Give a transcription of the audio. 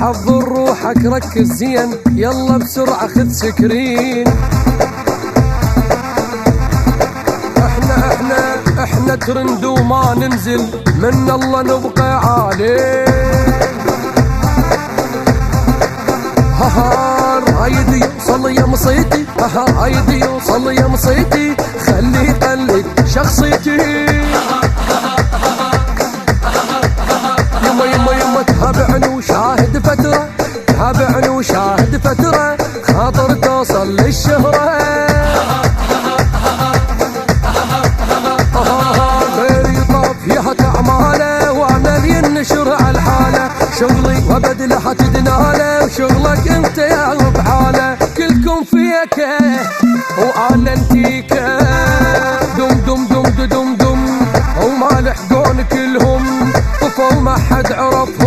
حضر روحك ركز زين، يلا بسرعة خذ سكرين. احنا ترند وما ننزل، من الله نبقى عالي. رايدي يوصل يا مصيتي، رايدي يوصل يا مصيتي، خلي يقلد شخصيتي. يما تابعني وشاهد فترة، تابعني وشاهد فترة، خاطر توصل للشهرة. غيري طاف فيها تعماله، وعمل ينشر على الحالة، شغلي وبدله تدناله، وشغلك انت يا بحاله. كلكم فيك وعلنتيك، دم دم دم دم دم، وما لحقون كلهم، طفوا ما حد عرف